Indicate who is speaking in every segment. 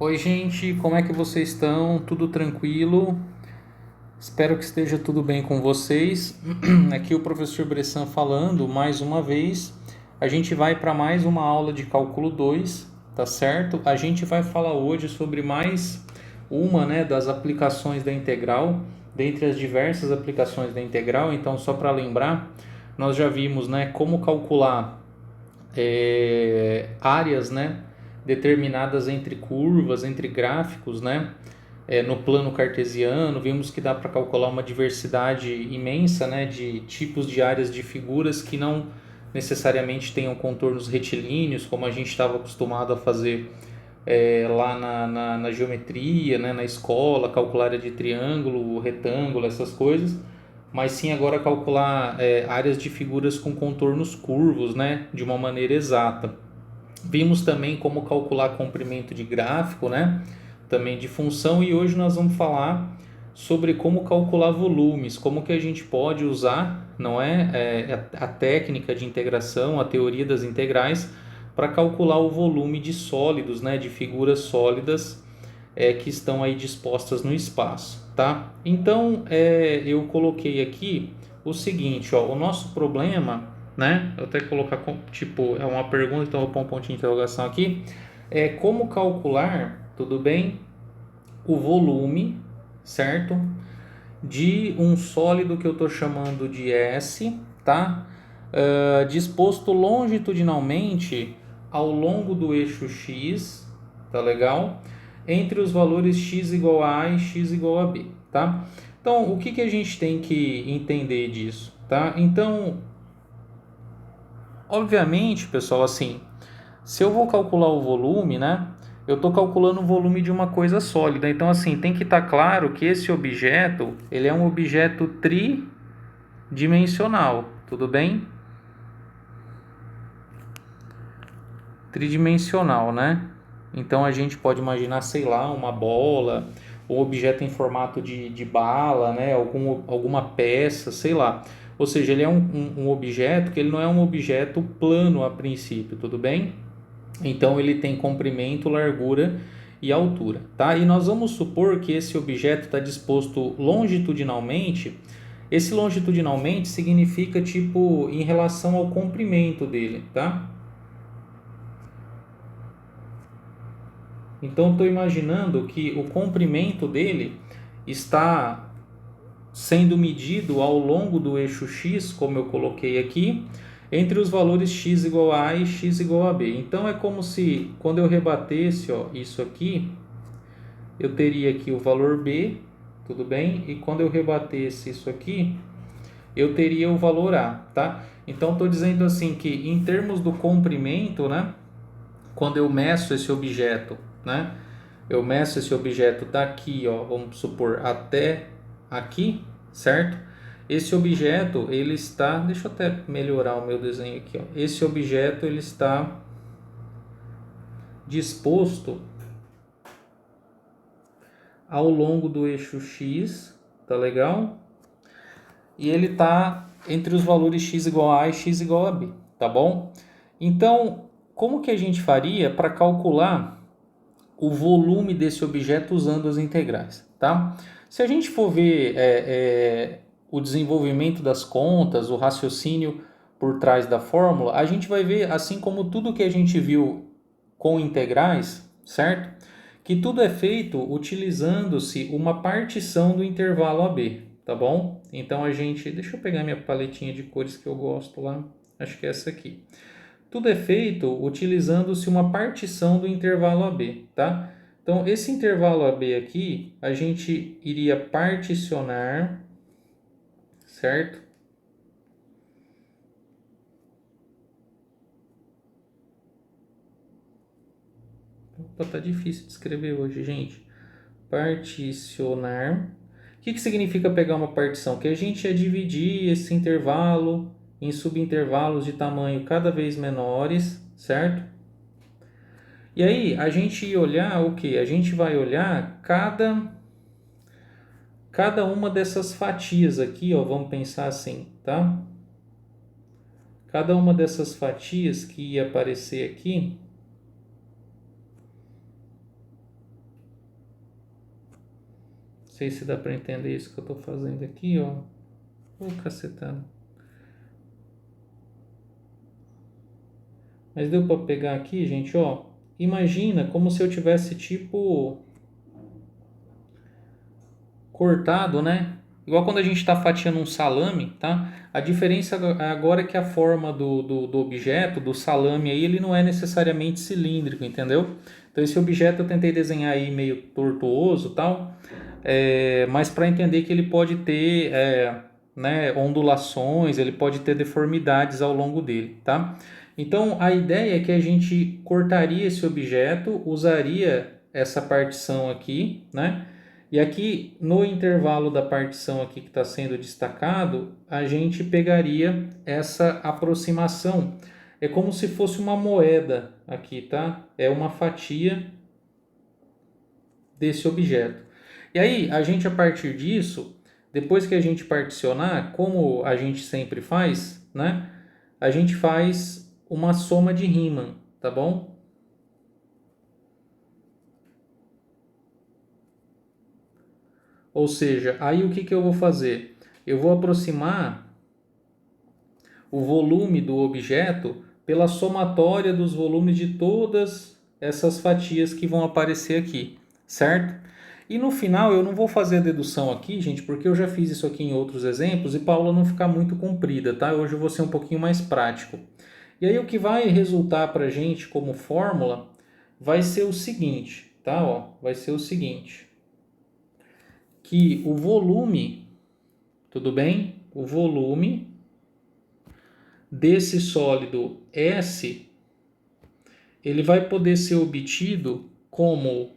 Speaker 1: Oi, gente, como é que vocês estão? Tudo tranquilo? Espero que esteja tudo bem com vocês. Aqui o professor Bressan falando mais uma vez. A gente vai para mais uma aula de cálculo 2, tá certo? A gente vai falar hoje sobre mais uma, né, das aplicações da integral, dentre as diversas aplicações da integral. Então, só para lembrar, nós já vimos, né, como calcular áreas, né, determinadas entre curvas, entre gráficos, né, no plano cartesiano. Vimos que dá para calcular uma diversidade imensa, né, de tipos de áreas de figuras que não necessariamente tenham contornos retilíneos, como a gente estava acostumado a fazer lá na geometria, né, na escola, calcular área de triângulo, retângulo, essas coisas, mas sim agora calcular áreas de figuras com contornos curvos, né, de uma maneira exata. Vimos também como calcular comprimento de gráfico, né, também de função, e hoje nós vamos falar sobre como calcular volumes, como que a gente pode usar, não é, a técnica de integração, a teoria das integrais, para calcular o volume de sólidos, né, de figuras sólidas que estão aí dispostas no espaço, tá? Então, eu coloquei aqui o seguinte, ó, o nosso problema, né? Eu até colocar tipo é uma pergunta, então eu vou pôr um pontinho de interrogação aqui. É como calcular, tudo bem, o volume, certo? De um sólido que eu estou chamando de S, tá? Disposto longitudinalmente ao longo do eixo X, tá legal? Entre os valores x igual a e x igual a b, tá? Então, o que a gente tem que entender disso, tá? Então, obviamente, pessoal, assim, se eu vou calcular o volume, né? Eu estou calculando o volume de uma coisa sólida. Então, assim, tem que estar claro que esse objeto, ele é um objeto tridimensional, tudo bem? Tridimensional, né? Então a gente pode imaginar, sei lá, uma bola, um objeto em formato de bala, né? Alguma peça, sei lá. Ou seja, ele é um objeto que ele não é um objeto plano a princípio, tudo bem? Então ele tem comprimento, largura e altura, tá? E nós vamos supor que esse objeto está disposto longitudinalmente. Esse longitudinalmente significa tipo em relação ao comprimento dele, tá? Então estou imaginando que o comprimento dele está sendo medido ao longo do eixo x, como eu coloquei aqui, entre os valores x igual a e x igual a b. Então é como se quando eu rebatesse, ó, isso aqui, eu teria aqui o valor b, tudo bem? E quando eu rebatesse isso aqui, eu teria o valor a, tá? Então estou dizendo assim que em termos do comprimento, né? Quando eu meço esse objeto, né? Eu meço esse objeto daqui, ó, vamos supor, até aqui, certo? Esse objeto, ele está, deixa eu até melhorar o meu desenho aqui, ó. Esse objeto, ele está disposto ao longo do eixo X, tá legal? E ele está entre os valores x igual a e x igual a b, tá bom? Então, como que a gente faria para calcular o volume desse objeto usando as integrais, tá? Se a gente for ver o desenvolvimento das contas, o raciocínio por trás da fórmula, a gente vai ver, assim como tudo que a gente viu com integrais, certo? Que tudo é feito utilizando-se uma partição do intervalo AB, tá bom? Então a gente, deixa eu pegar minha paletinha de cores que eu gosto lá, acho que é essa aqui. Tudo é feito utilizando-se uma partição do intervalo AB, tá? Então, esse intervalo AB aqui, a gente iria particionar, certo? Opa, tá difícil de escrever hoje, gente. Particionar. O que significa pegar uma partição? Que a gente ia dividir esse intervalo em subintervalos de tamanho cada vez menores, certo? E aí, a gente ia olhar o que? A gente vai olhar cada uma dessas fatias aqui, ó, vamos pensar assim, tá? Cada uma dessas fatias que ia aparecer aqui, sei se dá para entender isso que eu estou fazendo aqui, ó. Ô, cacetado. Mas deu para pegar aqui, gente, ó. Imagina como se eu tivesse tipo cortado, né? Igual quando a gente está fatiando um salame, tá? A diferença agora é que a forma do objeto, do salame aí, ele não é necessariamente cilíndrico, entendeu? Então esse objeto eu tentei desenhar aí meio tortuoso, tal, mas para entender que ele pode ter, né, ondulações, ele pode ter deformidades ao longo dele, tá? Então a ideia é que a gente cortaria esse objeto, usaria essa partição aqui, né? E aqui no intervalo da partição aqui que está sendo destacado, a gente pegaria essa aproximação. É como se fosse uma moeda aqui, tá? É uma fatia desse objeto. E aí, a gente a partir disso, depois que a gente particionar, como a gente sempre faz, né? A gente faz uma soma de Riemann, tá bom? Ou seja, aí o que que eu vou fazer? Eu vou aproximar o volume do objeto pela somatória dos volumes de todas essas fatias que vão aparecer aqui, certo? E no final eu não vou fazer a dedução aqui, gente, porque eu já fiz isso aqui em outros exemplos e para a aula não ficar muito comprida, tá? Hoje eu vou ser um pouquinho mais prático. E aí o que vai resultar para a gente como fórmula vai ser o seguinte, tá? Ó, vai ser o seguinte, que o volume, tudo bem? O volume desse sólido S, ele vai poder ser obtido como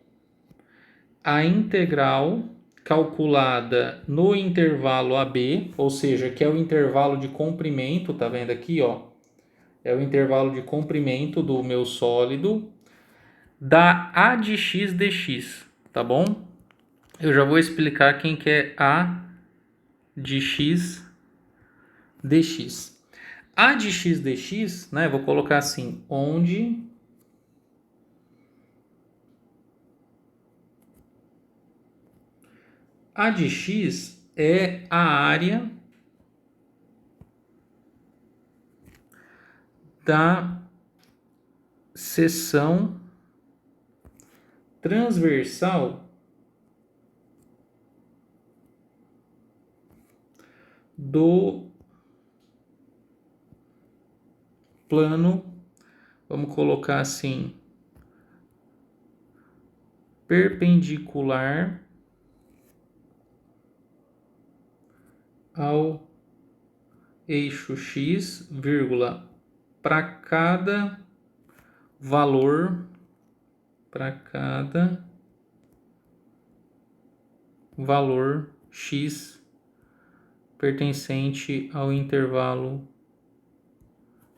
Speaker 1: a integral calculada no intervalo AB, ou seja, que é o intervalo de comprimento, tá vendo aqui, ó? É o intervalo de comprimento do meu sólido da A de x dx, tá bom? Eu já vou explicar quem que é A de x dx. A de x dx, né, vou colocar assim, onde A de x é a área da seção transversal do plano, vamos colocar assim, perpendicular ao eixo x, vírgula, para cada valor x pertencente ao intervalo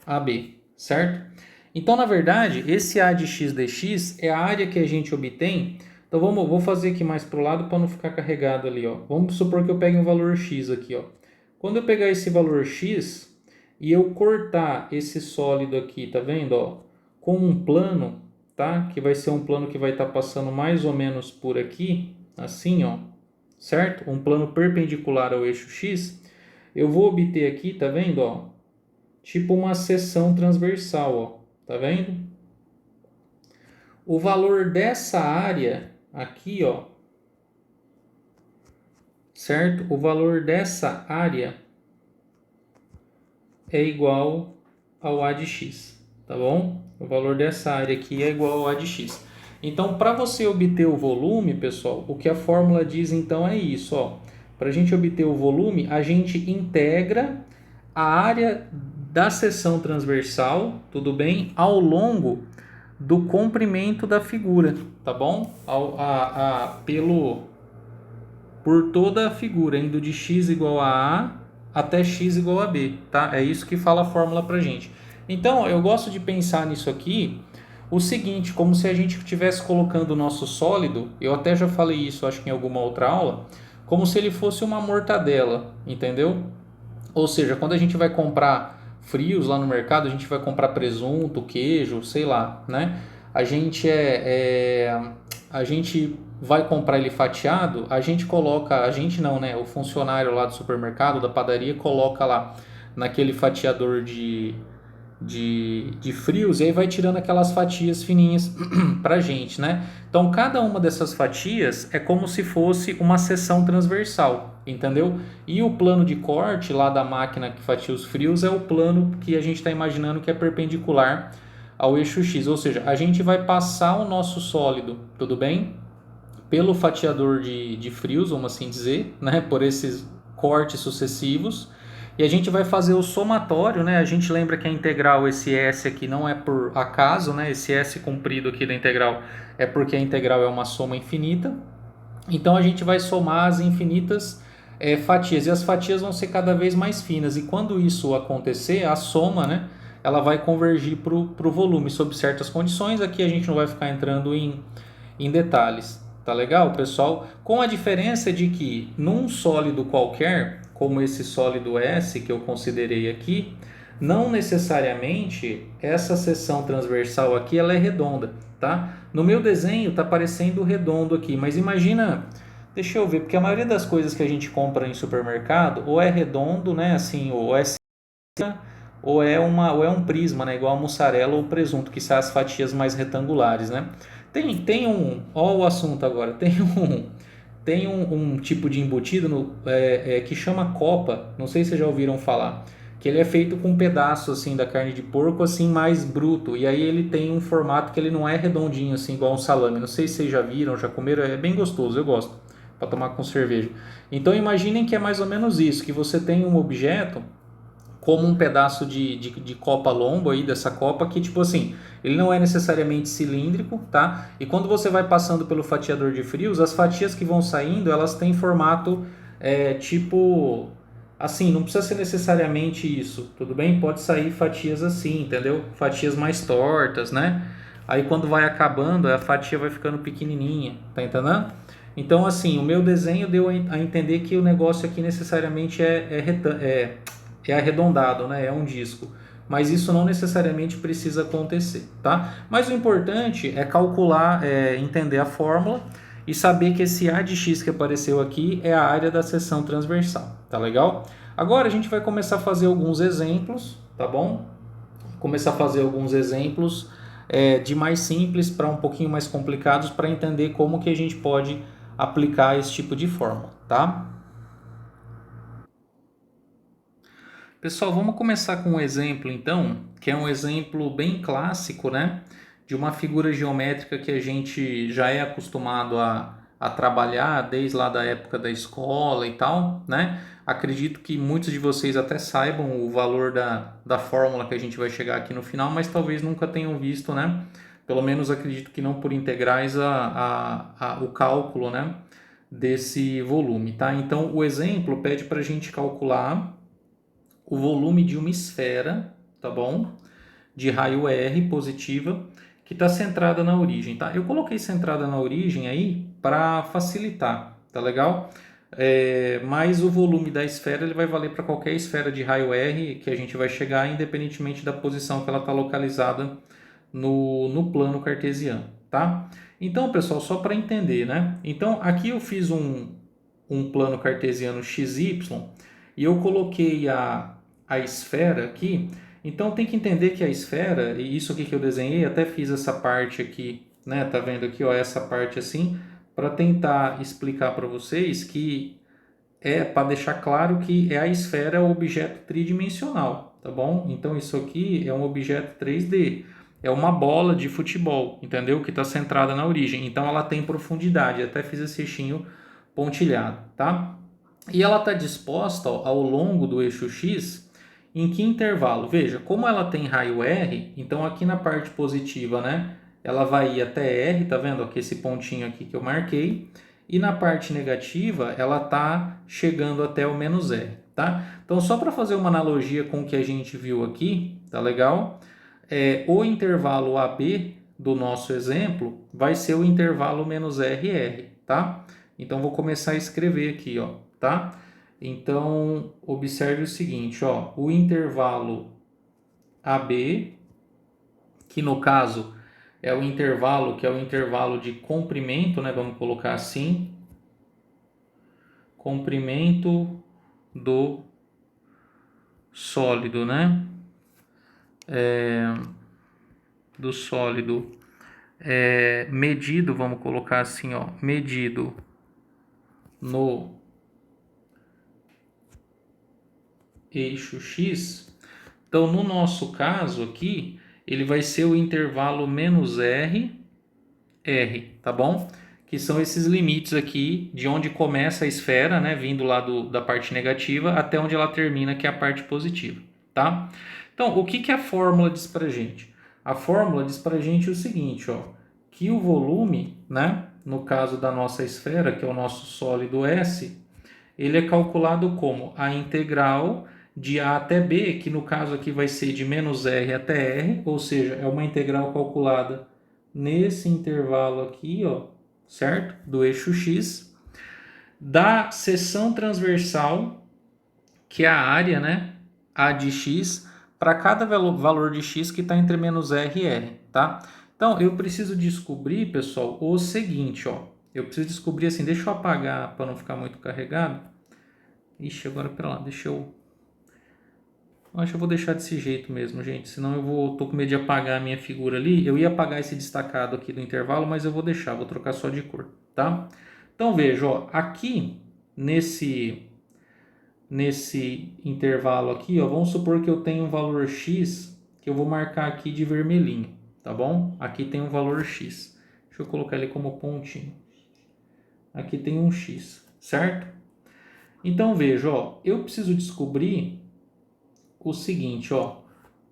Speaker 1: AB, certo? Então, na verdade, esse A de x dx é a área que a gente obtém. Então, vou fazer aqui mais para o lado para não ficar carregado ali, ó. Vamos supor que eu pegue um valor x aqui, ó. Quando eu pegar esse valor x e eu cortar esse sólido aqui, tá vendo, ó, com um plano, tá? Que vai ser um plano que vai estar passando mais ou menos por aqui, assim, ó, certo? Um plano perpendicular ao eixo x. Eu vou obter aqui, tá vendo, ó, tipo uma seção transversal, ó, tá vendo? O valor dessa área aqui, ó, certo? O valor dessa área é igual ao A de x, tá bom? O valor dessa área aqui é igual ao A de x. Então, para você obter o volume, pessoal, o que a fórmula diz então é isso, ó. Para a gente obter o volume, a gente integra a área da seção transversal, tudo bem? Ao longo do comprimento da figura, tá bom? Por toda a figura, indo de x igual a A até x igual a B, tá? É isso que fala a fórmula pra gente. Então, eu gosto de pensar nisso aqui o seguinte, como se a gente estivesse colocando o nosso sólido, eu até já falei isso, acho que em alguma outra aula, como se ele fosse uma mortadela, entendeu? Ou seja, quando a gente vai comprar frios lá no mercado, a gente vai comprar presunto, queijo, sei lá, né? A gente a gente vai comprar ele fatiado, a gente coloca, a gente não, né? O funcionário lá do supermercado, da padaria, coloca lá naquele fatiador de frios e aí vai tirando aquelas fatias fininhas pra gente, né? Então cada uma dessas fatias é como se fosse uma seção transversal, entendeu? E o plano de corte lá da máquina que fatia os frios é o plano que a gente está imaginando que é perpendicular ao eixo X, ou seja, a gente vai passar o nosso sólido, tudo bem? Pelo fatiador de frios, vamos assim dizer, né? Por esses cortes sucessivos. E a gente vai fazer o somatório, né? A gente lembra que a integral, esse S aqui não é por acaso, né? Esse S comprido aqui da integral é porque a integral é uma soma infinita. Então a gente vai somar as infinitas fatias. E as fatias vão ser cada vez mais finas. E quando isso acontecer, a soma, né? Ela vai convergir para o volume sob certas condições. Aqui a gente não vai ficar entrando em detalhes. Tá legal, pessoal? Com a diferença de que num sólido qualquer, como esse sólido S que eu considerei aqui, não necessariamente essa seção transversal aqui ela é redonda, tá? No meu desenho tá parecendo redondo aqui, mas imagina, deixa eu ver, porque a maioria das coisas que a gente compra em supermercado ou é redondo, né, assim, ou é ou é um prisma, né, igual a mussarela ou presunto, que são as fatias mais retangulares, né? Tem um, ó o assunto agora, tem um tipo de embutido que chama copa, não sei se vocês já ouviram falar, que ele é feito com um pedaço assim da carne de porco assim mais bruto, e aí ele tem um formato que ele não é redondinho assim igual um salame, não sei se vocês já viram, já comeram, é bem gostoso, eu gosto, para tomar com cerveja. Então imaginem que é mais ou menos isso, que você tem um objeto como um pedaço de copa lombo aí, dessa copa, que tipo assim, ele não é necessariamente cilíndrico, tá? E quando você vai passando pelo fatiador de frios, as fatias que vão saindo, elas têm formato tipo, assim, não precisa ser necessariamente isso, tudo bem? Pode sair fatias assim, entendeu? Fatias mais tortas, né? Aí quando vai acabando, a fatia vai ficando pequenininha, tá entendendo? Então, assim, o meu desenho deu a entender que o negócio aqui necessariamente é arredondado, né? É um disco. Mas isso não necessariamente precisa acontecer, tá? Mas o importante é calcular, entender a fórmula e saber que esse A de x que apareceu aqui é a área da seção transversal, tá legal? Agora a gente vai começar a fazer alguns exemplos, tá bom? Começar a fazer alguns exemplos de mais simples para um pouquinho mais complicados para entender como que a gente pode aplicar esse tipo de fórmula, tá? Pessoal, vamos começar com um exemplo então, que é um exemplo bem clássico, né? De uma figura geométrica que a gente já é acostumado a trabalhar desde lá da época da escola e tal, né? Acredito que muitos de vocês até saibam o valor da fórmula que a gente vai chegar aqui no final, mas talvez nunca tenham visto, né? Pelo menos acredito que não por integrais o cálculo, né? Desse volume, tá? Então o exemplo pede para a gente calcular o volume de uma esfera, tá bom? De raio R positiva, que está centrada na origem, tá? Eu coloquei centrada na origem aí para facilitar, tá legal? Mas o volume da esfera ele vai valer para qualquer esfera de raio R que a gente vai chegar, independentemente da posição que ela está localizada no plano cartesiano, tá? Então, pessoal, só para entender, né? Então, aqui eu fiz um plano cartesiano XY e eu coloquei a esfera aqui. Então tem que entender que a esfera, e isso aqui que eu desenhei, até fiz essa parte aqui, né? Tá vendo aqui, ó, essa parte assim, para tentar explicar para vocês que para deixar claro que a esfera é um objeto tridimensional, tá bom? Então isso aqui é um objeto 3D, é uma bola de futebol, entendeu? Que está centrada na origem, então ela tem profundidade, até fiz esse eixinho pontilhado, tá? E ela está disposta ao longo do eixo X em que intervalo? Veja, como ela tem raio R, então aqui na parte positiva, né? Ela vai ir até R, tá vendo? Aqui esse pontinho aqui que eu marquei. E na parte negativa, ela está chegando até o menos R, tá? Então, só para fazer uma analogia com o que a gente viu aqui, tá legal? O intervalo AB do nosso exemplo vai ser o intervalo menos RR, tá? Então, vou começar a escrever aqui, ó, tá? Então, observe o seguinte, ó, o intervalo AB, que no caso é o intervalo, que é o intervalo de comprimento, né? Vamos colocar assim, comprimento do sólido, né? Do sólido medido, vamos colocar assim, ó, medido no eixo X. Então, no nosso caso aqui, ele vai ser o intervalo menos R, tá bom? Que são esses limites aqui de onde começa a esfera, né, vindo lá da parte negativa até onde ela termina, que é a parte positiva, tá? Então, o que a fórmula diz pra gente? A fórmula diz pra gente o seguinte, ó, que o volume, né, no caso da nossa esfera, que é o nosso sólido S, ele é calculado como a integral de A até B, que no caso aqui vai ser de menos R até R, ou seja, é uma integral calculada nesse intervalo aqui, ó, certo? Do eixo X, da seção transversal, que é a área, né? A de X, para cada valor de X que está entre menos R e R, tá? Então, eu preciso descobrir, pessoal, o seguinte, ó. Eu preciso descobrir assim, deixa eu apagar para não ficar muito carregado. Ixi, agora pera lá, deixa eu... Acho que eu vou deixar desse jeito mesmo, gente. Senão tô com medo de apagar a minha figura ali. Eu ia apagar esse destacado aqui do intervalo, mas eu vou deixar, vou trocar só de cor, tá? Então veja, ó, aqui nesse intervalo aqui, ó, vamos supor que eu tenho um valor X que eu vou marcar aqui de vermelhinho, tá bom? Aqui tem um valor X. Deixa eu colocar ele como pontinho. Aqui tem um X, certo? Então veja, ó, eu preciso descobrir o seguinte, ó,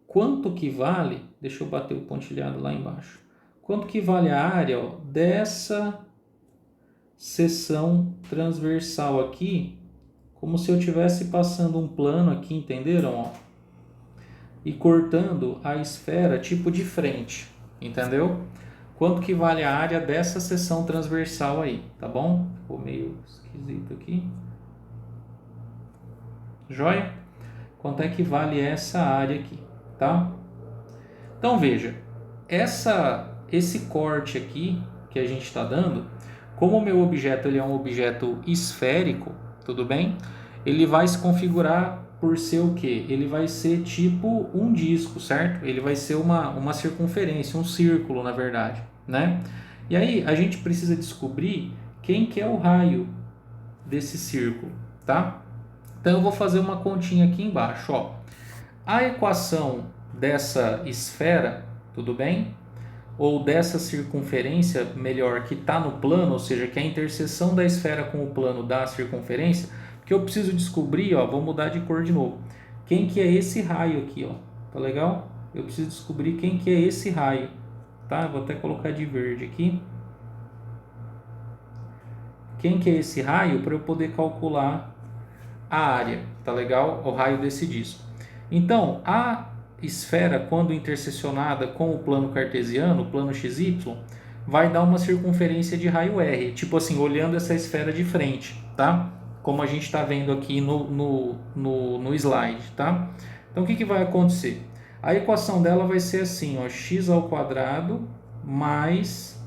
Speaker 1: quanto que vale, deixa eu bater o pontilhado lá embaixo, quanto que vale a área, ó, dessa seção transversal aqui, como se eu estivesse passando um plano aqui, entenderam, ó, e cortando a esfera tipo de frente, entendeu? Quanto que vale a área dessa seção transversal aí, tá bom? Ficou meio esquisito aqui. Joia? Quanto é que vale essa área aqui, tá? Então veja, esse corte aqui que a gente está dando, como o meu objeto ele é um objeto esférico, tudo bem? Ele vai se configurar por ser o quê? Ele vai ser tipo um disco, certo? Ele vai ser uma circunferência, um círculo, na verdade, né? E aí a gente precisa descobrir quem que é o raio desse círculo, tá? Então eu vou fazer uma continha aqui embaixo, ó. A equação dessa esfera, tudo bem? Ou dessa circunferência, melhor, que está no plano, ou seja, que é a interseção da esfera com o plano da circunferência, que eu preciso descobrir, ó, vou mudar de cor de novo. Quem que é esse raio aqui, ó? Tá legal? Eu preciso descobrir quem que é esse raio, tá? Vou até colocar de verde aqui. Quem que é esse raio para eu poder calcular a área, tá legal? O raio desse disco. Então, a esfera, quando intersecionada com o plano cartesiano, o plano XY, vai dar uma circunferência de raio R, tipo assim, olhando essa esfera de frente, tá? Como a gente está vendo aqui no slide, tá? Então, o que vai acontecer? A equação dela vai ser assim, ó, x ao quadrado mais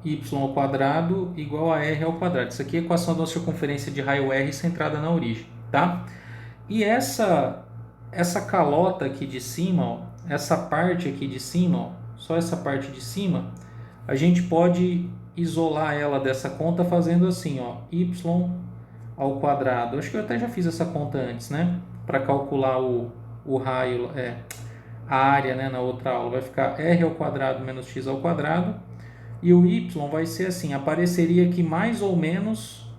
Speaker 1: y ao quadrado igual a r ao quadrado. Isso aqui é a equação da circunferência de raio R centrada na origem, tá? E essa calota aqui de cima, ó, essa parte aqui de cima, ó, só essa parte de cima, a gente pode isolar ela dessa conta fazendo assim, ó, y ao quadrado. Acho que eu até já fiz essa conta antes, né? Para calcular o raio, a área, né, na outra aula. Vai ficar r ao quadrado menos x ao quadrado. E o y vai ser assim, apareceria aqui mais ou menos,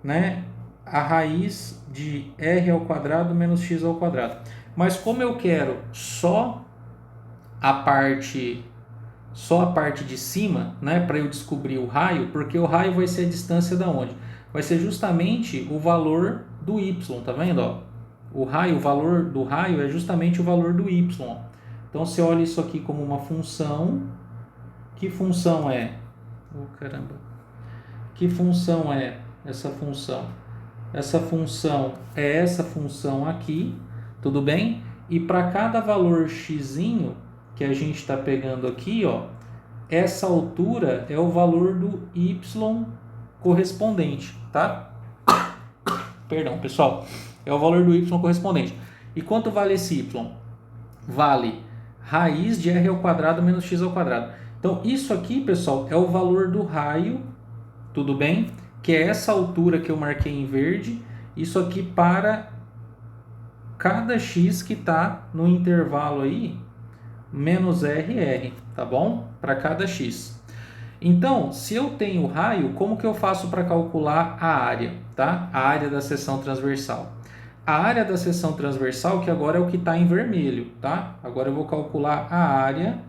Speaker 1: né, a raiz de r ao quadrado menos x ao quadrado. Mas como eu quero só a parte de cima, né, para eu descobrir o raio, porque o raio vai ser a distância da onde? Vai ser justamente o valor do y, tá vendo, ó? O valor do raio é justamente o valor do y, ó. Então você olha isso aqui como uma função. Que função é? Oh, caramba. Que função é essa função? Essa função é essa função aqui, tudo bem? E para cada valor x, que a gente está pegando aqui, ó, essa altura é o valor do y correspondente, tá? Perdão, pessoal. É o valor do y correspondente. E quanto vale esse y? Vale raiz de r ao quadrado menos x ao quadrado. Então, isso aqui, pessoal, é o valor do raio, tudo bem? Que é essa altura que eu marquei em verde. Isso aqui para cada x que está no intervalo aí, menos r, tá bom? Para cada x. Então, se eu tenho raio, como que eu faço para calcular a área, tá? A área da seção transversal. A área da seção transversal, que agora é o que está em vermelho, tá? Agora eu vou calcular a área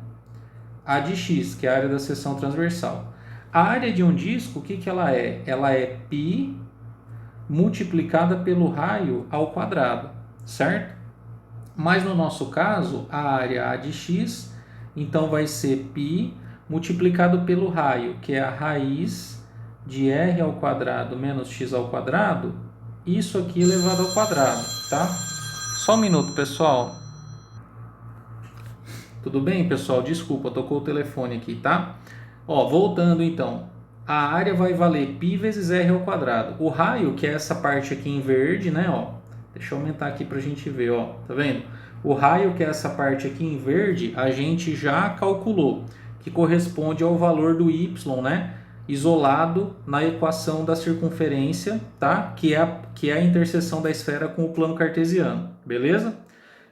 Speaker 1: A de x, que é a área da seção transversal. A área de um disco, o que que ela é? Ela é π multiplicada pelo raio ao quadrado, certo? Mas no nosso caso, a área A de x, então vai ser π multiplicado pelo raio, que é a raiz de r ao quadrado menos x ao quadrado, isso aqui elevado ao quadrado, tá? Só um minuto, pessoal. Tudo bem, pessoal? Desculpa, tocou o telefone aqui, tá? Ó, voltando então. A área vai valer π vezes r ao quadrado. O raio, que é essa parte aqui em verde, né, ó. Deixa eu aumentar aqui pra gente ver, ó. Tá vendo? O raio, que é essa parte aqui em verde, a gente já calculou, que corresponde ao valor do y, né? Isolado na equação da circunferência, tá? Que é a interseção da esfera com o plano cartesiano, beleza?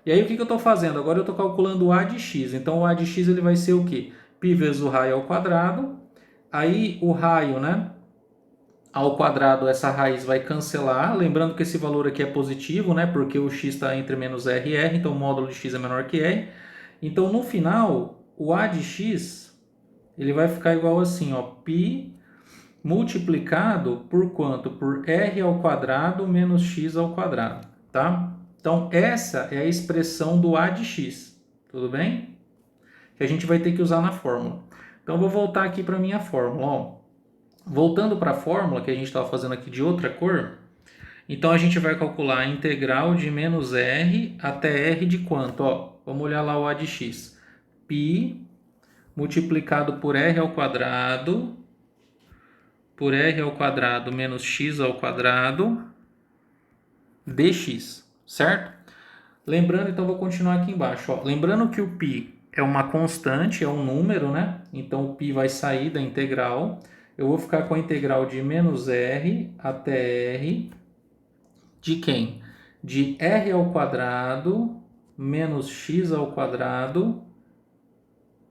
Speaker 1: E aí o que eu estou fazendo? Agora eu estou calculando o A de x. Então o A de x ele vai ser o quê? Π vezes o raio ao quadrado. Aí o raio, né? Ao quadrado, essa raiz vai cancelar. Lembrando que esse valor aqui é positivo, né? Porque o x está entre menos r e r, então o módulo de x é menor que r. Então no final, o A de x ele vai ficar igual assim, ó, π multiplicado por quanto? Por r ao quadrado menos x ao quadrado, tá? Então, essa é a expressão do A de x, tudo bem? Que a gente vai ter que usar na fórmula. Então, eu vou voltar aqui para a minha fórmula, ó. Voltando para a fórmula que a gente estava fazendo aqui de outra cor, então a gente vai calcular a integral de menos r até r de quanto? Ó, vamos olhar lá o A de x. π multiplicado por r ao quadrado menos x ao quadrado dx, certo? Lembrando, então vou continuar aqui embaixo, ó. Lembrando que o π é uma constante, é um número, né? Então o π vai sair da integral. Eu vou ficar com a integral de menos r até r de quem? De r ao quadrado menos x ao quadrado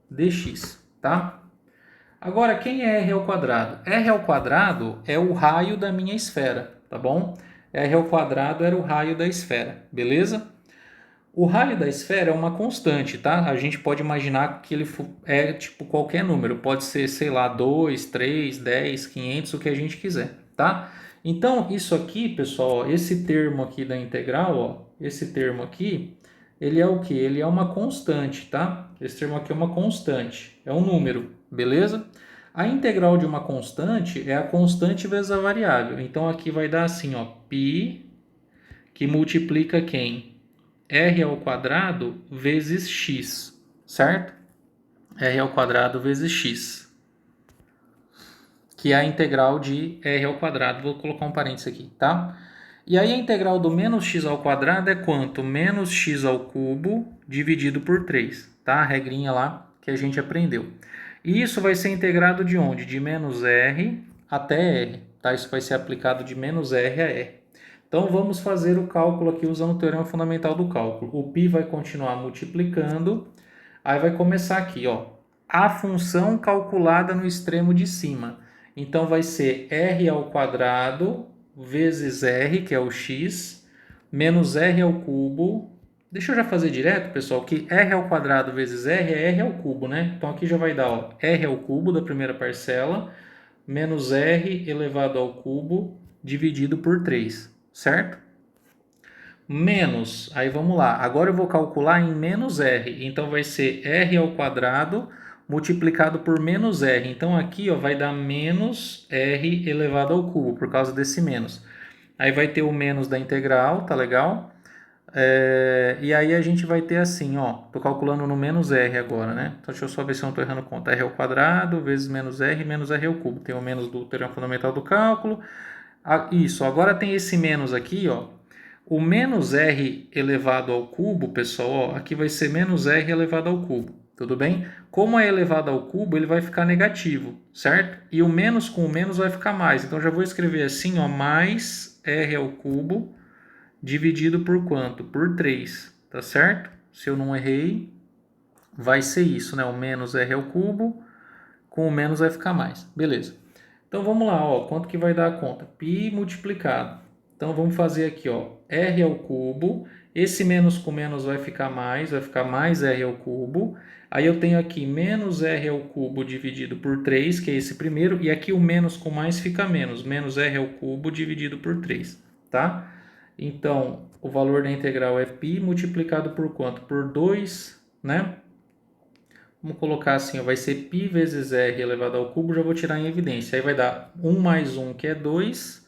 Speaker 1: dx, tá? Agora, quem é r ao quadrado? R ao quadrado é o raio da minha esfera, tá bom? R ao quadrado era o raio da esfera, beleza? O raio da esfera é uma constante, tá? A gente pode imaginar que ele é tipo qualquer número. Pode ser, sei lá, 2, 3, 10, 500, o que a gente quiser, tá? Então, isso aqui, pessoal, ó, esse termo aqui da integral, ó, esse termo aqui, ele é o quê? Ele é uma constante, tá? Esse termo aqui é uma constante, é um número, beleza? A integral de uma constante é a constante vezes a variável. Então, aqui vai dar assim, ó, π, que multiplica quem? R ao quadrado vezes x, certo? R ao quadrado vezes x, que é a integral de r ao quadrado. Vou colocar um parênteses aqui, tá? E aí a integral do menos x ao quadrado é quanto? Menos x ao cubo dividido por 3, tá? A regrinha lá que a gente aprendeu. E isso vai ser integrado de onde? De menos r até r, tá? Isso vai ser aplicado de menos r a r. Então, vamos fazer o cálculo aqui usando o teorema fundamental do cálculo. O π vai continuar multiplicando, aí vai começar aqui, ó, a função calculada no extremo de cima. Então, vai ser r ao quadrado vezes r, que é o x, menos r ao cubo. Deixa eu já fazer direto, pessoal, que r ao quadrado vezes r ao cubo, né? Então, aqui já vai dar, ó, r ao cubo da primeira parcela, menos r elevado ao cubo dividido por 3. Certo? Menos, aí vamos lá, agora eu vou calcular em menos r, então vai ser r ao quadrado multiplicado por menos r, então aqui ó, vai dar menos r elevado ao cubo, por causa desse menos. Aí vai ter o menos da integral, tá legal? E aí a gente vai ter assim, ó, tô calculando no menos r agora, né? Então deixa eu só ver se eu não tô errando conta. R ao quadrado vezes menos r ao cubo. Tem o menos do teorema fundamental do cálculo. Isso, agora tem esse menos aqui, ó. O menos r elevado ao cubo, pessoal, ó, aqui vai ser menos r elevado ao cubo, tudo bem? Como é elevado ao cubo, ele vai ficar negativo, certo? E o menos com o menos vai ficar mais. Então já vou escrever assim, ó, mais r ao cubo dividido por quanto? Por 3, tá certo? Se eu não errei, vai ser isso, né? O menos r ao cubo, com o menos vai ficar mais. Beleza. Então vamos lá, ó, quanto que vai dar a conta? Π multiplicado. Então vamos fazer aqui, ó, r ao cubo. Esse menos com menos vai ficar mais r ao cubo. Aí eu tenho aqui menos r ao cubo dividido por 3, que é esse primeiro, e aqui o menos com mais fica menos r ao cubo dividido por 3, tá? Então, o valor da integral é π multiplicado por quanto? Por 2, né? Vamos colocar assim, ó, vai ser π vezes r elevado ao cubo, já vou tirar em evidência. Aí vai dar 1 mais 1, que é 2,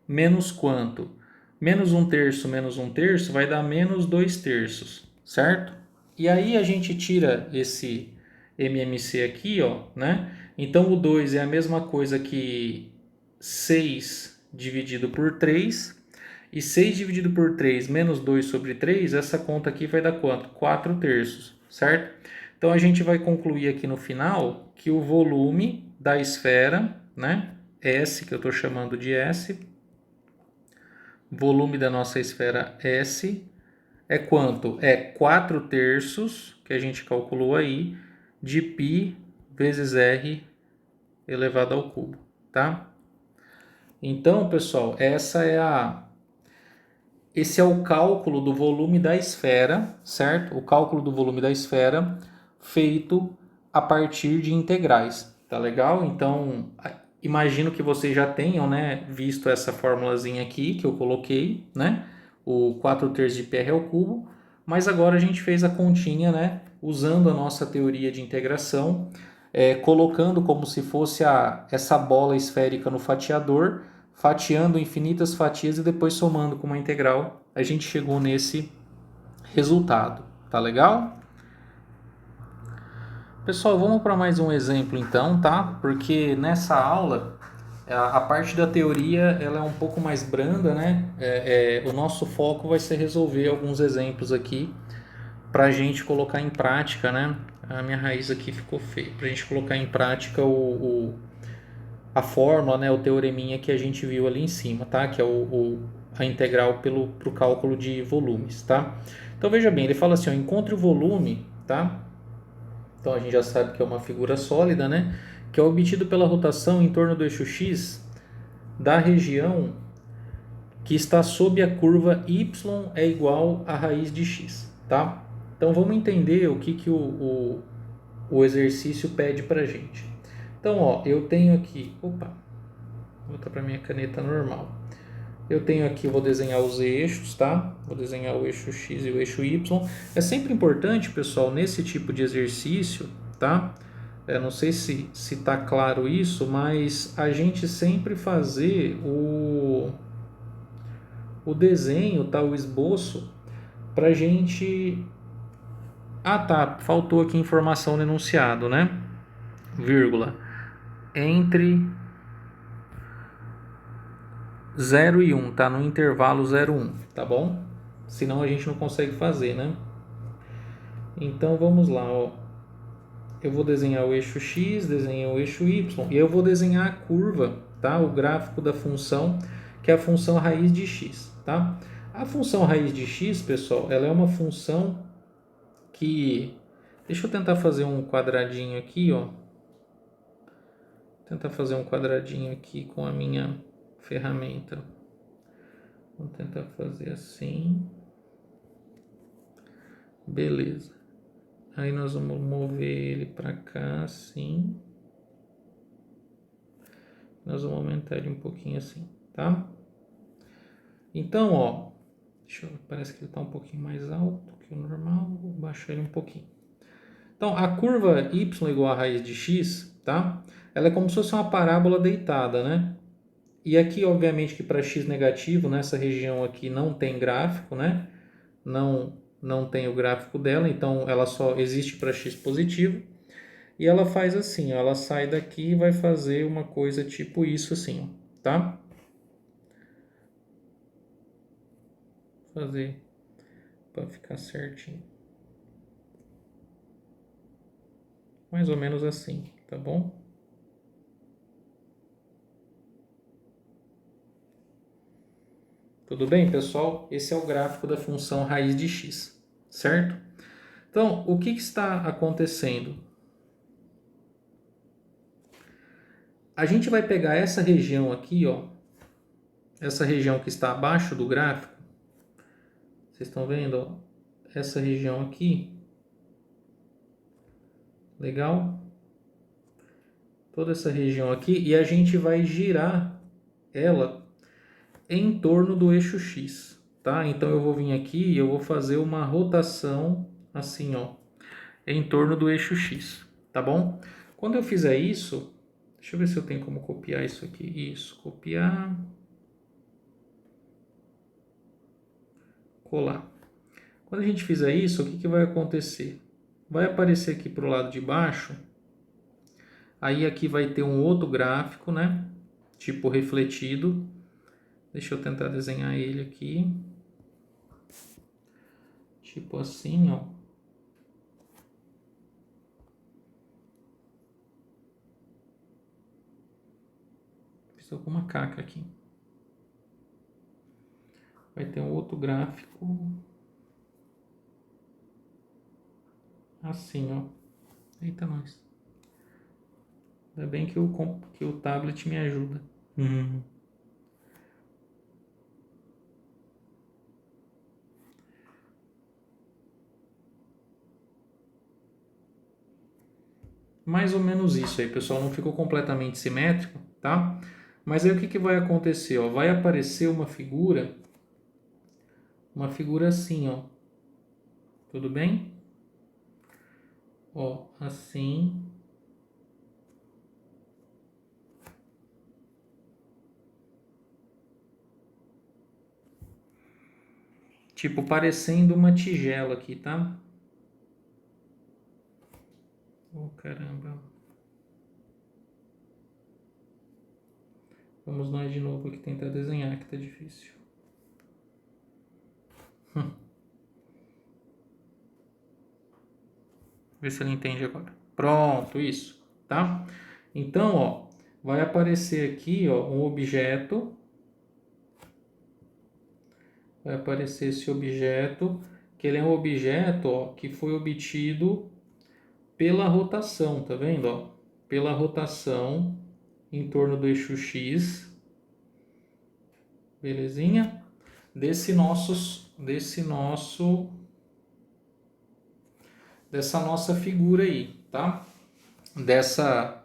Speaker 1: menos quanto? Menos 1 terço vai dar menos 2 terços, certo? E aí a gente tira esse MMC aqui, ó, né? Então o 2 é a mesma coisa que 6 dividido por 3. E 6 dividido por 3 menos 2 sobre 3, essa conta aqui vai dar quanto? 4 terços, certo? Então a gente vai concluir aqui no final que o volume da esfera, né? S, que eu estou chamando de S, volume da nossa esfera S é quanto? É 4 terços, que a gente calculou aí, de π vezes R elevado ao cubo, tá? Então, pessoal, esse é o cálculo do volume da esfera, certo? O cálculo do volume da esfera feito a partir de integrais, tá legal? Então, imagino que vocês já tenham, né, visto essa formulazinha aqui que eu coloquei, né? O 4 terços de πr ao cubo, mas agora a gente fez a continha, né, usando a nossa teoria de integração, colocando como se fosse essa bola esférica no fatiador, fatiando infinitas fatias e depois somando com uma integral, a gente chegou nesse resultado. Tá legal? Pessoal, vamos para mais um exemplo então, tá? Porque nessa aula a parte da teoria ela é um pouco mais branda, né? O nosso foco vai ser resolver alguns exemplos aqui para a gente colocar em prática, né? A minha raiz aqui ficou feia. Para a gente colocar em prática a fórmula, né? O teoreminha que a gente viu ali em cima, tá? Que é a integral pro cálculo de volumes, tá? Então veja bem, ele fala assim, ó, encontre o volume, tá? Então a gente já sabe que é uma figura sólida, né? Que é obtido pela rotação em torno do eixo x da região que está sob a curva y é igual a raiz de x, tá? Então vamos entender o que o exercício pede pra gente. Então, ó, eu tenho aqui, vou voltar para minha caneta normal. Eu tenho aqui, vou desenhar os eixos, tá? Vou desenhar o eixo x e o eixo y. É sempre importante, pessoal, nesse tipo de exercício, tá? Não sei se tá claro isso, mas a gente sempre fazer o desenho, tá? O esboço, pra gente... Ah, tá, faltou aqui informação no enunciado, né? Vírgula. Entre 0 e 1, tá? No intervalo 0, 1, tá bom? Senão a gente não consegue fazer, né? Então vamos lá, ó. Eu vou desenhar o eixo x, desenhar o eixo y, e eu vou desenhar a curva, tá? O gráfico da função, que é a função raiz de x, tá? A função raiz de x, pessoal, ela é uma função que... Deixa eu tentar fazer um quadradinho aqui, ó. Tentar fazer um quadradinho aqui com a minha ferramenta. Vou tentar fazer assim. Beleza. Aí nós vamos mover ele para cá, assim. Nós vamos aumentar ele um pouquinho assim, tá? Então, ó, parece que ele está um pouquinho mais alto que o normal. Vou baixar ele um pouquinho. Então, a curva y igual a raiz de x, tá? Ela é como se fosse uma parábola deitada, né? E aqui, obviamente, que para x negativo, nessa região aqui não tem gráfico, né? não tem o gráfico dela, então ela só existe para x positivo. E ela faz assim, ó, ela sai daqui e vai fazer uma coisa tipo isso assim, ó, tá? Vou fazer para ficar certinho. Mais ou menos assim, tá bom? Tudo bem, pessoal? Esse é o gráfico da função raiz de x, certo? Então, o que está acontecendo? A gente vai pegar essa região aqui, ó, essa região que está abaixo do gráfico. Vocês estão vendo, ó, essa região aqui. Legal? Toda essa região aqui, e a gente vai girar ela em torno do eixo X, tá? Então eu vou vir aqui e eu vou fazer uma rotação assim, ó, em torno do eixo X, tá bom? Quando eu fizer isso, deixa eu ver se eu tenho como copiar isso aqui. Isso, copiar, colar. Quando a gente fizer isso, o que vai acontecer? Vai aparecer aqui para o lado de baixo, aí aqui vai ter um outro gráfico, né? Tipo refletido. Deixa eu tentar desenhar ele aqui. Tipo assim, ó. Fiz alguma caca aqui. Vai ter um outro gráfico. Assim, ó. Eita, nós. Ainda bem que o tablet me ajuda. Mais ou menos isso aí, pessoal. Não ficou completamente simétrico, tá? Mas aí o que vai acontecer, ó? Vai aparecer uma figura assim, ó. Tudo bem? Ó, assim. Tipo, parecendo uma tigela aqui, tá? Oh, caramba. Vamos nós de novo aqui tentar desenhar, que tá difícil. Ver se ele entende agora. Pronto, isso, tá? Então, ó, vai aparecer aqui, ó, um objeto. Vai aparecer esse objeto, que ele é um objeto, ó, que foi obtido pela rotação, tá vendo, ó? Pela rotação em torno do eixo X. Belezinha? Dessa nossa figura aí, tá? Dessa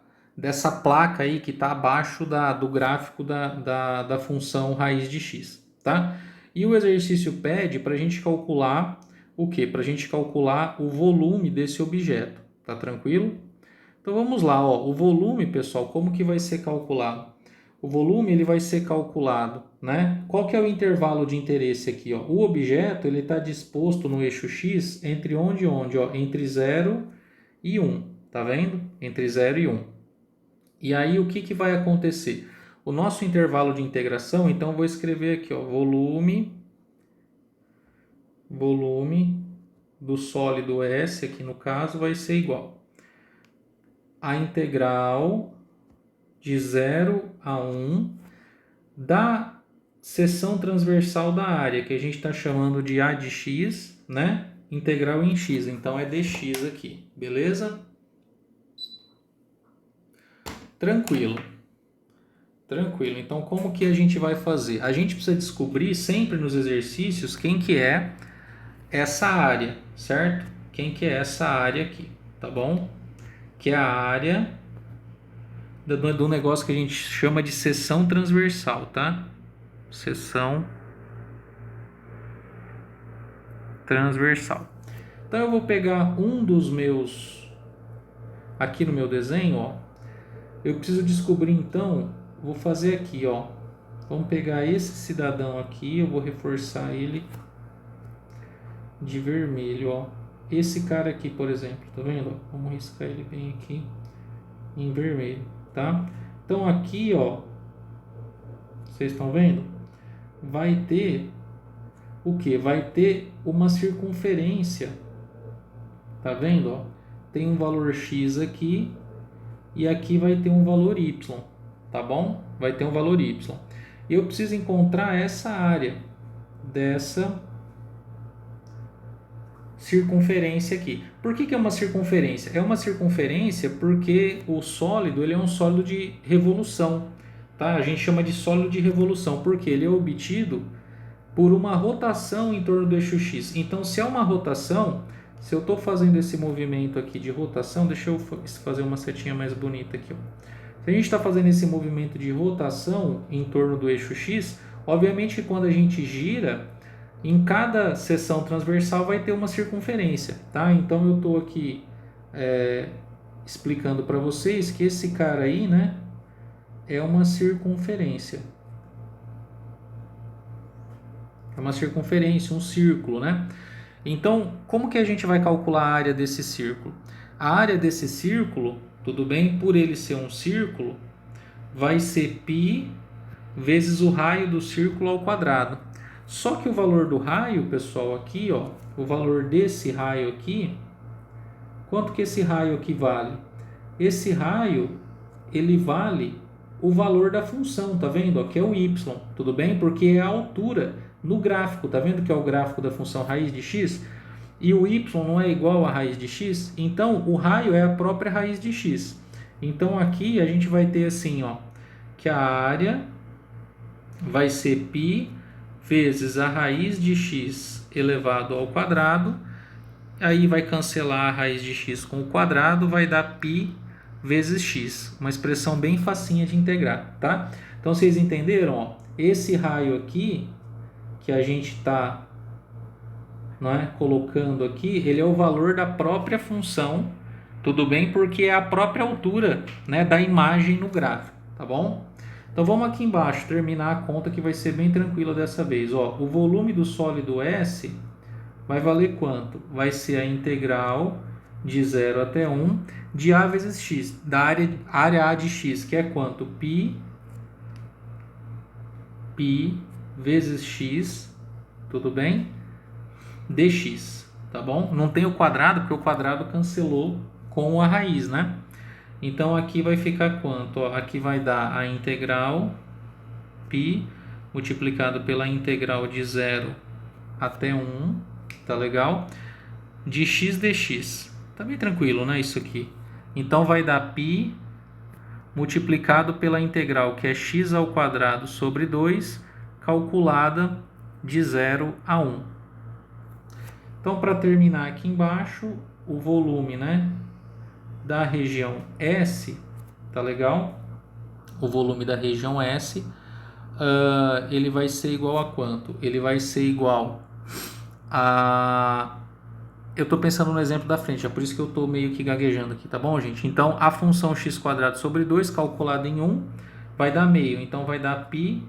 Speaker 1: placa aí que está abaixo do gráfico da função raiz de x, tá? E o exercício pede para a gente calcular o quê? Para a gente calcular o volume desse objeto, tá tranquilo? Então vamos lá, ó. O volume, pessoal, como que vai ser calculado? O volume ele vai ser calculado, né? Qual que é o intervalo de interesse aqui, ó? O objeto ele está disposto no eixo x entre onde e onde, ó? Entre 0 e 1, tá vendo? Entre 0 e 1. E aí o que vai acontecer? O nosso intervalo de integração, então vou escrever aqui, ó, volume do sólido S, aqui no caso, vai ser igual a integral de 0 a 1 da seção transversal da área, que a gente está chamando de A de x, né? Integral em x, então é dx aqui, beleza? Tranquilo. Tranquilo. Então, como que a gente vai fazer? A gente precisa descobrir sempre nos exercícios quem que é essa área, certo? Quem que é essa área aqui, tá bom? Que é a área do negócio que a gente chama de seção transversal, tá? Seção transversal. Então, eu vou pegar um dos meus... Aqui no meu desenho, ó. Eu preciso descobrir, então... Vou fazer aqui, ó. Vamos pegar esse cidadão aqui, eu vou reforçar ele de vermelho, ó. Esse cara aqui, por exemplo, tá vendo? Vamos riscar ele bem aqui em vermelho, tá? Então aqui, ó, vocês estão vendo? Vai ter o que? Vai ter uma circunferência, tá vendo? Ó? Tem um valor x aqui e aqui vai ter um valor y, tá bom? Vai ter um valor y. E eu preciso encontrar essa área dessa circunferência aqui. Por que é uma circunferência? É uma circunferência porque o sólido ele é um sólido de revolução, tá? A gente chama de sólido de revolução porque ele é obtido por uma rotação em torno do eixo x. Então, se é uma rotação, se eu estou fazendo esse movimento aqui de rotação, deixa eu fazer uma setinha mais bonita aqui, ó. Se a gente está fazendo esse movimento de rotação em torno do eixo x, obviamente que quando a gente gira, em cada seção transversal vai ter uma circunferência, tá? Então eu estou aqui explicando para vocês que esse cara aí, né, é uma circunferência. É uma circunferência, um círculo, né? Então, como que a gente vai calcular a área desse círculo? A área desse círculo, tudo bem, por ele ser um círculo, vai ser π vezes o raio do círculo ao quadrado. Só que o valor do raio, pessoal, aqui, ó, o valor desse raio aqui, quanto que esse raio aqui vale? Esse raio, ele vale o valor da função, tá vendo? Aqui é o y, tudo bem? Porque é a altura no gráfico, tá vendo que é o gráfico da função raiz de x? E o y não é igual a raiz de x? Então, o raio é a própria raiz de x. Então, aqui a gente vai ter assim, ó, que a área vai ser π vezes a raiz de x elevado ao quadrado, aí vai cancelar a raiz de x com o quadrado, vai dar π vezes x, uma expressão bem facinha de integrar, tá? Então vocês entenderam, ó? Esse raio aqui que a gente está, não é, colocando aqui, ele é o valor da própria função, tudo bem? Porque é a própria altura, né, da imagem no gráfico, tá bom? Então vamos aqui embaixo terminar a conta que vai ser bem tranquila dessa vez. Ó, o volume do sólido S vai valer quanto? Vai ser a integral de 0 até 1 de A vezes X, da área A de X, que é quanto? π vezes X, tudo bem? dx, tá bom? Não tem o quadrado, porque o quadrado cancelou com a raiz, né? Então, aqui vai ficar quanto? Ó, aqui vai dar a integral π multiplicado pela integral de 0 até 1, tá legal? De x dx. Tá bem tranquilo, né, isso aqui. Então, vai dar π multiplicado pela integral, que é x ao quadrado sobre 2, calculada de 0 a 1. Então, para terminar aqui embaixo, o volume, né, da região S, tá legal? O volume da região S, ele vai ser igual a quanto? Ele vai ser igual a... Eu estou pensando no exemplo da frente, é por isso que eu estou meio que gaguejando aqui, tá bom, gente? Então, a função x² sobre 2, calculada em 1, vai dar meio. Então, vai dar π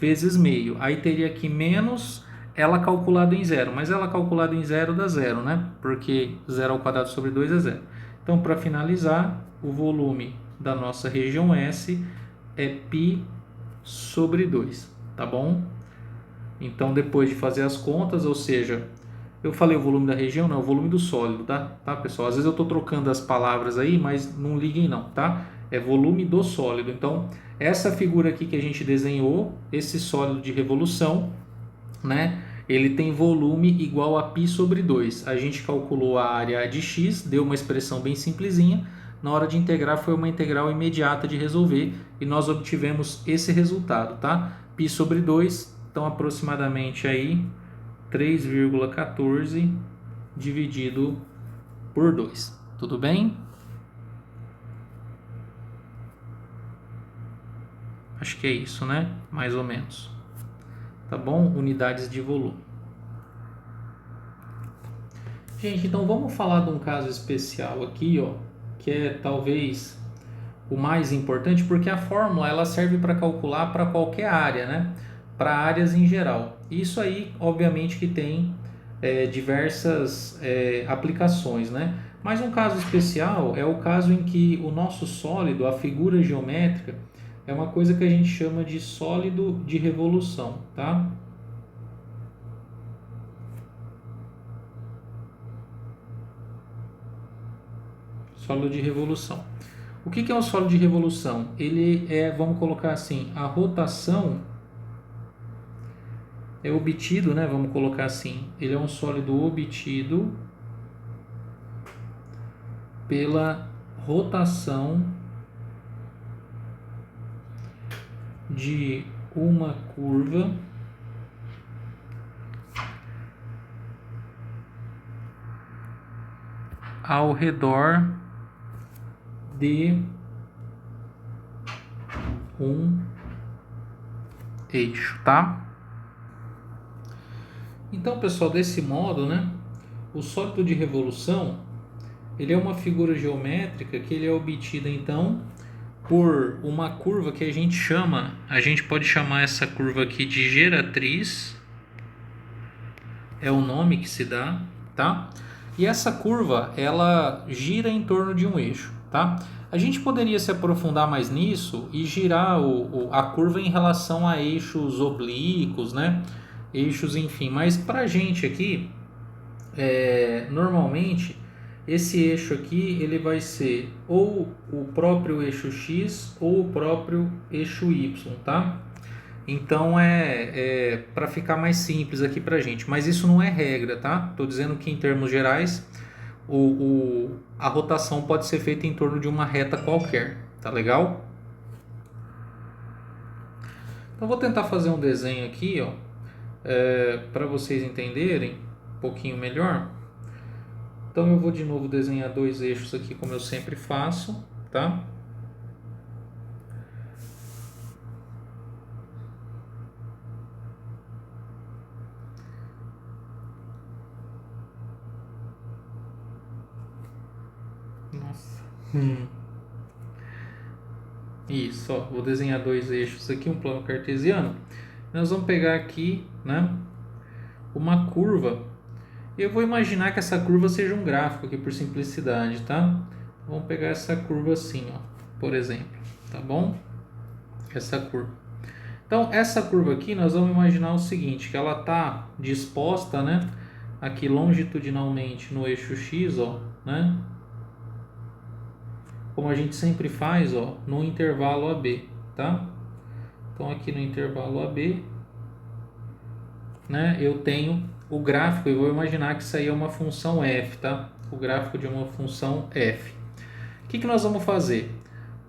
Speaker 1: vezes meio. Aí, teria aqui menos ela calculada em 0. Mas ela calculada em 0 dá 0, né? Porque 0 ao quadrado sobre 2 é 0. Então, para finalizar, o volume da nossa região S é π sobre 2, tá bom? Então, depois de fazer as contas, ou seja, eu falei o volume da região, não, o volume do sólido, tá, pessoal? Às vezes eu estou trocando as palavras aí, mas não liguem não, tá? É volume do sólido. Então, essa figura aqui que a gente desenhou, esse sólido de revolução, né? Ele tem volume igual a π sobre 2. A gente calculou a área de x, deu uma expressão bem simplesinha. Na hora de integrar foi uma integral imediata de resolver e nós obtivemos esse resultado, tá? π sobre 2, então aproximadamente aí 3,14 dividido por 2. Tudo bem? Acho que é isso, né? Mais ou menos. Tá bom? Unidades de volume. Gente, então vamos falar de um caso especial aqui, ó, que é talvez o mais importante, porque a fórmula ela serve para calcular para qualquer área, né? Para áreas em geral. Isso aí, obviamente, que tem diversas aplicações, né? Mas um caso especial é o caso em que o nosso sólido, a figura geométrica, é uma coisa que a gente chama de sólido de revolução, tá? Sólido de revolução. O que é o sólido de revolução? Ele é, vamos colocar assim, a rotação é obtido, né? Vamos colocar assim, ele é um sólido obtido pela rotação de uma curva ao redor de um eixo, tá? Então, pessoal, desse modo, né, o sólido de revolução, ele é uma figura geométrica que ele é obtida, então, por uma curva que a gente pode chamar essa curva aqui de geratriz, é o nome que se dá, tá? E essa curva, ela gira em torno de um eixo, tá? A gente poderia se aprofundar mais nisso e girar a curva em relação a eixos oblíquos, né? Eixos, enfim. Mas pra gente aqui, normalmente, esse eixo aqui, ele vai ser ou o próprio eixo X ou o próprio eixo Y, tá? Então para ficar mais simples aqui pra gente, mas isso não é regra, tá? Tô dizendo que em termos gerais a rotação pode ser feita em torno de uma reta qualquer, tá legal? Então vou tentar fazer um desenho aqui, ó, para vocês entenderem um pouquinho melhor. Então eu vou de novo desenhar dois eixos aqui como eu sempre faço, tá? Nossa. Isso, ó, vou desenhar dois eixos aqui, um plano cartesiano. Nós vamos pegar aqui, né, uma curva. Eu vou imaginar que essa curva seja um gráfico aqui por simplicidade, tá? Vamos pegar essa curva assim, ó, por exemplo, tá bom? Essa curva. Então, essa curva aqui, nós vamos imaginar o seguinte, que ela está disposta, né, aqui longitudinalmente no eixo X, ó, né? Como a gente sempre faz, ó, no intervalo AB, tá? Então, aqui no intervalo AB, né, eu tenho o gráfico, eu vou imaginar que isso aí é uma função f, tá? O gráfico de uma função f. O que nós vamos fazer?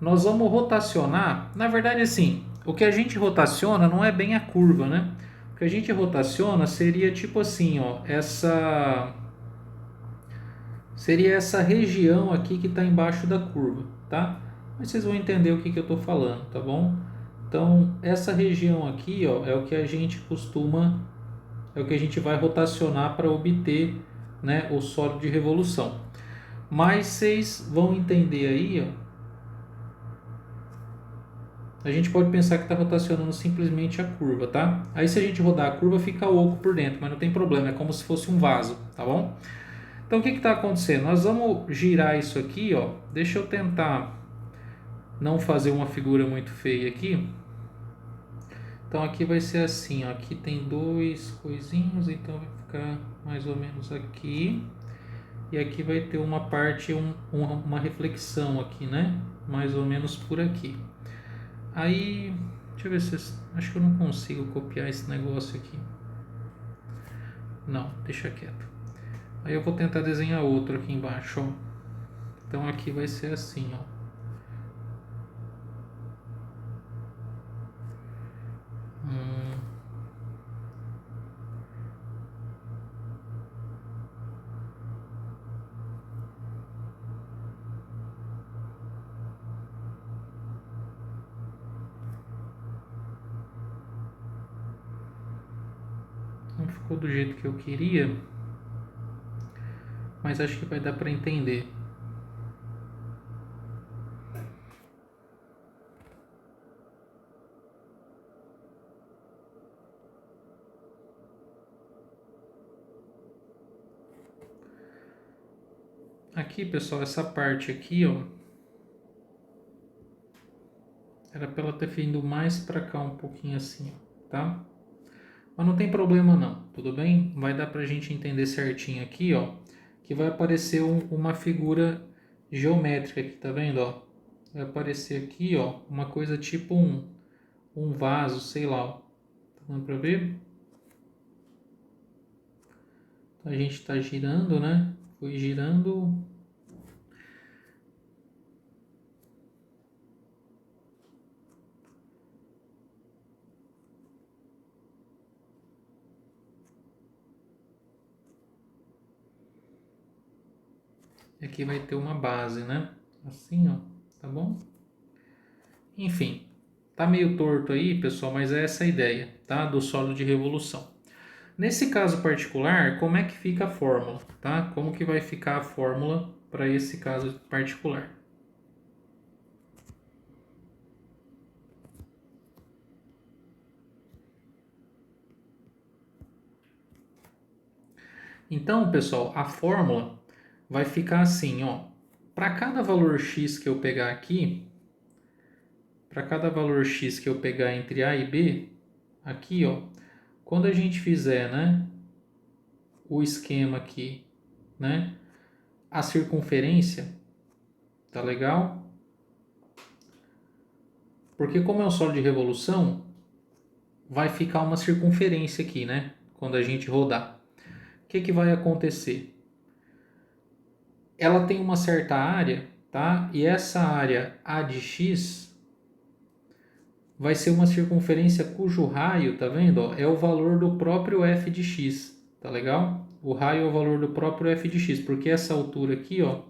Speaker 1: Nós vamos rotacionar, na verdade assim, o que a gente rotaciona não é bem a curva, né? O que a gente rotaciona seria tipo assim, ó, seria essa região aqui que está embaixo da curva, tá? Mas vocês vão entender o que eu estou falando, tá bom? Então, essa região aqui, ó, é o que a gente costuma, é o que a gente vai rotacionar para obter, né, o sólido de revolução. Mas vocês vão entender aí, ó, a gente pode pensar que está rotacionando simplesmente a curva, tá? Aí se a gente rodar a curva fica oco por dentro, mas não tem problema, é como se fosse um vaso, tá bom? Então o que está acontecendo? Nós vamos girar isso aqui, ó. Deixa eu tentar não fazer uma figura muito feia aqui. Então aqui vai ser assim, ó. Aqui tem dois coisinhos, então vai ficar mais ou menos aqui. E aqui vai ter uma parte, uma reflexão aqui, né? Mais ou menos por aqui. Aí, deixa eu ver se... Acho que eu não consigo copiar esse negócio aqui. Não, deixa quieto. Aí eu vou tentar desenhar outro aqui embaixo, ó. Então aqui vai ser assim, ó. Não ficou do jeito que eu queria, mas acho que vai dar para entender. Aqui, pessoal, essa parte aqui, ó, era para ela ter vindo mais para cá um pouquinho assim, ó, tá? Mas não tem problema não, tudo bem? Vai dar pra gente entender certinho aqui, ó, que vai aparecer uma figura geométrica aqui, tá vendo, ó? Vai aparecer aqui, ó, uma coisa tipo um vaso, sei lá, ó. Tá dando pra ver? Então a gente tá girando, né? Foi girando. E aqui vai ter uma base, né? Assim, ó, tá bom? Enfim, tá meio torto aí, pessoal, mas é essa a ideia, tá? Do sólido de revolução. Nesse caso particular, como é que fica a fórmula, tá? Como que vai ficar a fórmula para esse caso particular? Então, pessoal, a fórmula vai ficar assim, ó. Para cada valor x que eu pegar aqui, para cada valor x que eu pegar entre A e B, aqui, ó, quando a gente fizer, né, o esquema aqui, né, a circunferência, tá legal? Porque como é um sólido de revolução, vai ficar uma circunferência aqui, né, quando a gente rodar. O que vai acontecer? Ela tem uma certa área, tá? E essa área A de x vai ser uma circunferência cujo raio, tá vendo? Ó, é o valor do próprio f de x, tá legal? O raio é o valor do próprio f de x, porque essa altura aqui, ó,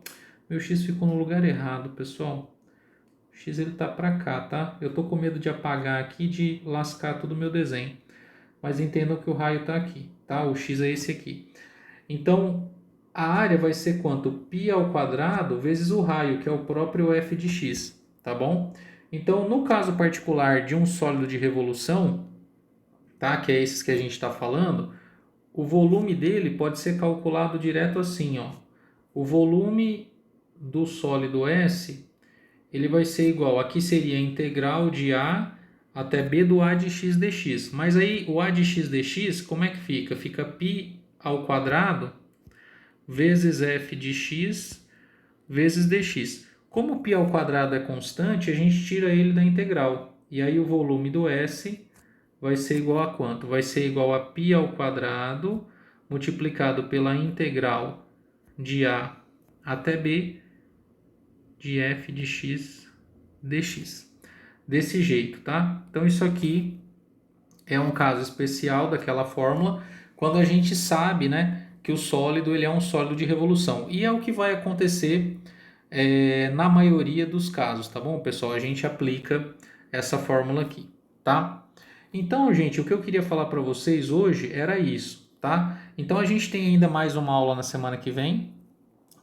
Speaker 1: meu x ficou no lugar errado, pessoal. O x ele tá para cá, tá? Eu tô com medo de apagar aqui, de lascar todo o meu desenho. Mas entendam que o raio tá aqui, tá? O x é esse aqui. Então, a área vai ser quanto? Π ao quadrado vezes o raio, que é o próprio f de x, tá bom? Então, no caso particular de um sólido de revolução, tá? Que é esses que a gente está falando, o volume dele pode ser calculado direto assim, ó. O volume do sólido S, ele vai ser igual, aqui seria a integral de A até B do A de x dx. Mas aí o A de x dx, como é que fica? Fica π ao quadrado vezes f de x vezes dx. Como π ao quadrado é constante, a gente tira ele da integral. E aí o volume do S vai ser igual a quanto? Vai ser igual a π ao quadrado multiplicado pela integral de A até B de f de x dx. Desse jeito, tá? Então isso aqui é um caso especial daquela fórmula quando a gente sabe, né, que o sólido ele é um sólido de revolução. E é o que vai acontecer na maioria dos casos, tá bom, pessoal? A gente aplica essa fórmula aqui, tá? Então, gente, o que eu queria falar para vocês hoje era isso, tá? Então a gente tem ainda mais uma aula na semana que vem,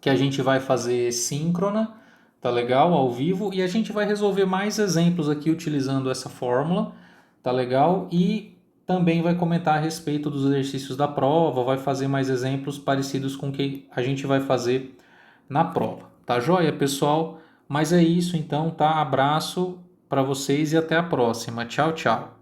Speaker 1: que a gente vai fazer síncrona, tá legal? Ao vivo, e a gente vai resolver mais exemplos aqui utilizando essa fórmula, tá legal? E também vai comentar a respeito dos exercícios da prova, vai fazer mais exemplos parecidos com o que a gente vai fazer na prova. Tá joia, pessoal? Mas é isso então, tá? Abraço para vocês e até a próxima. Tchau, tchau.